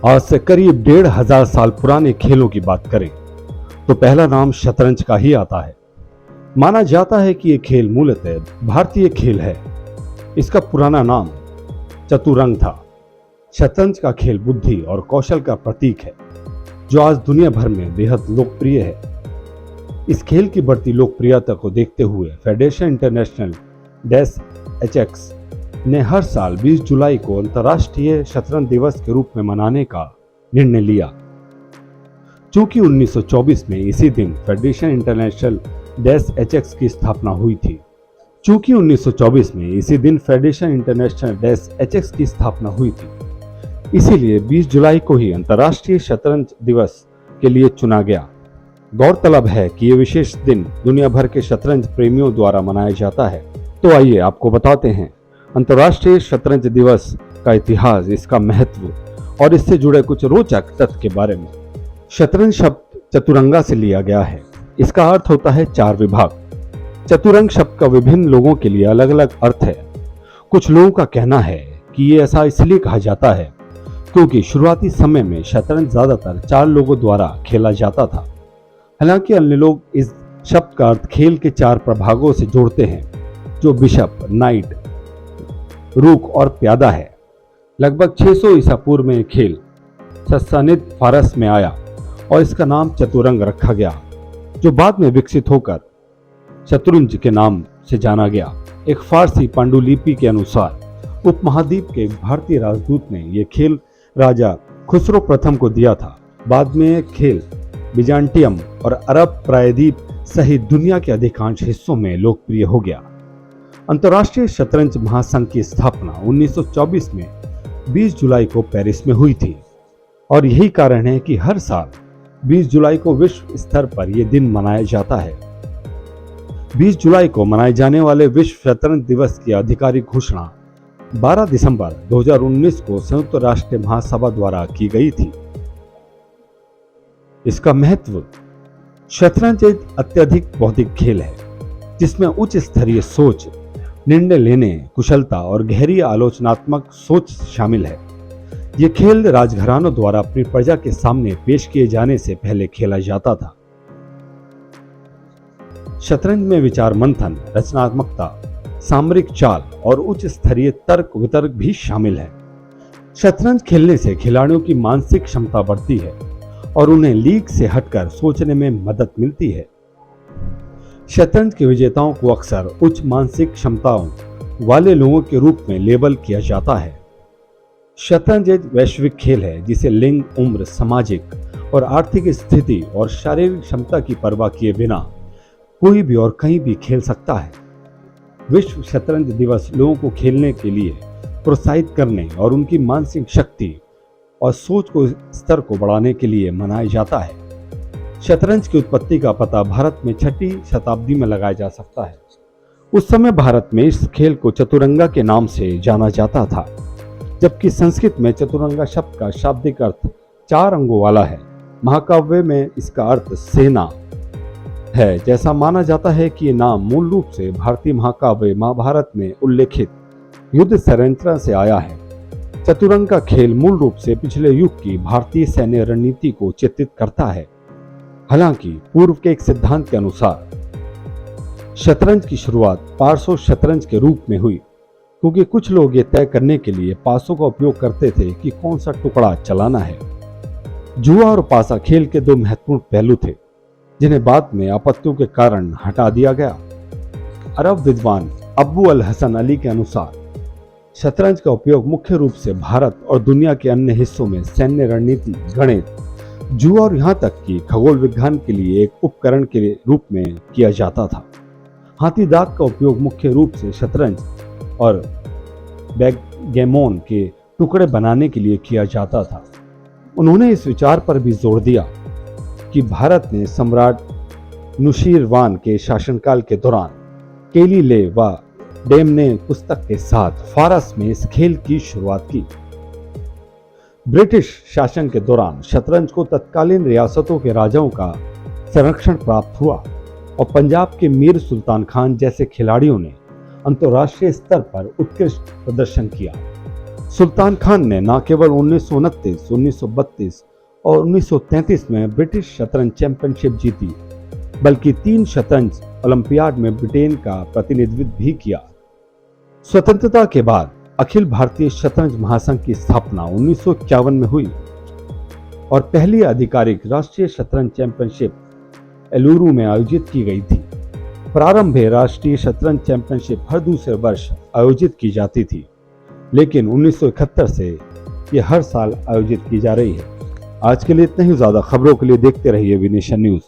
आज से करीब 1500 साल पुराने खेलों की बात करें तो पहला नाम शतरंज का ही आता है। माना जाता है कि यह खेल मूलतः भारतीय खेल है। इसका पुराना नाम चतुरंग था। शतरंज का खेल बुद्धि और कौशल का प्रतीक है, जो आज दुनिया भर में बेहद लोकप्रिय है। इस खेल की बढ़ती लोकप्रियता को देखते हुए फेडरेशन इंटरनेशनल डेस एचएक्स ने हर साल 20 जुलाई को अंतर्राष्ट्रीय शतरंज दिवस के रूप में मनाने का निर्णय लिया। चूंकि 1924 में इसी दिन फेडरेशन इंटरनेशनल डेस एचएक्स की स्थापना हुई थी। चूंकि 1924 में इसी दिन फेडरेशन इंटरनेशनल डेस एचएक्स की स्थापना हुई थी, इसीलिए 20 जुलाई को ही अंतर्राष्ट्रीय शतरंज दिवस के लिए चुना गया। गौरतलब है कि यह विशेष दिन दुनिया भर के शतरंज प्रेमियों द्वारा मनाया जाता है। तो आइए आपको बताते हैं अंतर्राष्ट्रीय शतरंज दिवस का इतिहास, इसका महत्व और इससे जुड़े कुछ रोचक तथ्य के बारे में। शतरंज शब्द चतुरंगा से लिया गया है। इसका अर्थ होता है चार विभाग। चतुरंग शब्द का विभिन्न लोगों के लिए अलग अलग अर्थ है। कुछ लोगों का कहना है कि ये ऐसा इसलिए कहा जाता है क्योंकि शुरुआती समय में शतरंज ज्यादातर 4 लोगों द्वारा खेला जाता था। हालांकि अन्य लोग इस शब्द का अर्थ खेल के 4 प्रभागों से जोड़ते हैं, जो बिशप, नाइट, रूक और प्यादा है। लगभग 600 ईसा पूर्व में खेल सस्सानिद फारस में आया और इसका नाम चतुरंग रखा गया, जो बाद में विकसित होकर शतरंज के नाम से जाना गया। एक फारसी पांडुलिपि के अनुसार उपमहाद्वीप के एक भारतीय राजदूत ने यह खेल राजा खुसरो प्रथम को दिया था। बाद में यह खेल बिजान्टियम और अरब प्रायद्वीप सहित दुनिया के अधिकांश हिस्सों में लोकप्रिय हो गया। अंतर्राष्ट्रीय शतरंज महासंघ की स्थापना 1924 में 20 जुलाई को पेरिस में हुई थी और यही कारण है कि हर साल 20 जुलाई को विश्व स्तर पर यह दिन मनाया जाता है। 20 जुलाई को मनाए जाने वाले विश्व शतरंज दिवस की आधिकारिक घोषणा 12 दिसंबर 2019 को संयुक्त राष्ट्र महासभा द्वारा की गई थी। इसका महत्व, शतरंज एक अत्यधिक बौद्धिक खेल है जिसमें उच्च स्तरीय सोच, निर्णय लेने, कुशलता और गहरी आलोचनात्मक सोच शामिल है। यह खेल राजघरानों द्वारा अपनी प्रजा के सामने पेश किए जाने से पहले खेला जाता था। शतरंज में विचार मंथन, रचनात्मकता, सामरिक चाल और उच्च स्तरीय तर्क वितर्क भी शामिल है। शतरंज खेलने से खिलाड़ियों की मानसिक क्षमता बढ़ती है और उन्हें लीक से हटकर सोचने में मदद मिलती है। शतरंज के विजेताओं को अक्सर उच्च मानसिक क्षमताओं वाले लोगों के रूप में लेबल किया जाता है। शतरंज एक वैश्विक खेल है जिसे लिंग, उम्र, सामाजिक और आर्थिक स्थिति और शारीरिक क्षमता की परवाह किए बिना कोई भी और कहीं भी खेल सकता है। विश्व शतरंज दिवस लोगों को खेलने के लिए प्रोत्साहित करने और उनकी मानसिक शक्ति और सोच को स्तर को बढ़ाने के लिए मनाया जाता है। शतरंज की उत्पत्ति का पता भारत में 6वीं शताब्दी में लगाया जा सकता है। उस समय भारत में इस खेल को चतुरंगा के नाम से जाना जाता था, जबकि संस्कृत में चतुरंगा शब्द का शाब्दिक अर्थ 4 अंगों वाला है। महाकाव्य में इसका अर्थ सेना है। जैसा माना जाता है कि ये नाम मूल रूप से भारतीय महाकाव्य महाभारत में उल्लेखित युद्ध संरचना से आया है। चतुरंग का खेल मूल रूप से पिछले युग की भारतीय सैन्य रणनीति को चित्रित करता है। हालांकि पूर्व के एक सिद्धांत के अनुसार शतरंज की शुरुआत पासों शतरंज के रूप में हुई, क्योंकि कुछ लोग ये तय करने के लिए पासों का उपयोग करते थे कि कौन सा टुकड़ा चलाना है। जुआ और पासा खेल के 2 महत्वपूर्ण पहलू थे, जिन्हें बाद में आपत्तियों के कारण हटा दिया गया। अरब विद्वान अब्बू अल हसन अली के अनुसार शतरंज का उपयोग मुख्य रूप से भारत और दुनिया के अन्य हिस्सों में सैन्य रणनीति, गणित, जुआ और यहाँ तक कि खगोल विज्ञान के लिए एक उपकरण के रूप में किया जाता था। हाथी दांत का उपयोग मुख्य रूप से शतरंज और बैकगैमन के टुकड़े बनाने के लिए किया जाता था। उन्होंने इस विचार पर भी जोर दिया कि भारत ने सम्राट नुशीरवान के शासनकाल के दौरान केलीले व डेमने पुस्तक के साथ फारस में इस खेल की शुरुआत की। ब्रिटिश शासन के दौरान शतरंज को तत्कालीन रियासतों के राजाओं का संरक्षण प्राप्त हुआ और पंजाब के मीर सुल्तान खान जैसे खिलाड़ियों ने अंतर्राष्ट्रीय स्तर पर उत्कृष्ट प्रदर्शन किया। सुल्तान खान ने न केवल 1929, 1932 और 1933 में ब्रिटिश शतरंज चैंपियनशिप जीती, बल्कि 3 शतरंज ओलंपियाड में ब्रिटेन का प्रतिनिधित्व भी किया। स्वतंत्रता के बाद अखिल भारतीय शतरंज महासंघ की स्थापना 1951 में हुई और पहली आधिकारिक राष्ट्रीय शतरंज चैंपियनशिप एलुरु में आयोजित की गई थी। प्रारंभ में राष्ट्रीय शतरंज चैंपियनशिप हर दूसरे वर्ष आयोजित की जाती थी, लेकिन 1971 से ये हर साल आयोजित की जा रही है। आज के लिए इतना ही। ज़्यादा खबरों के लिए देखते रहिए विनेशन न्यूज़।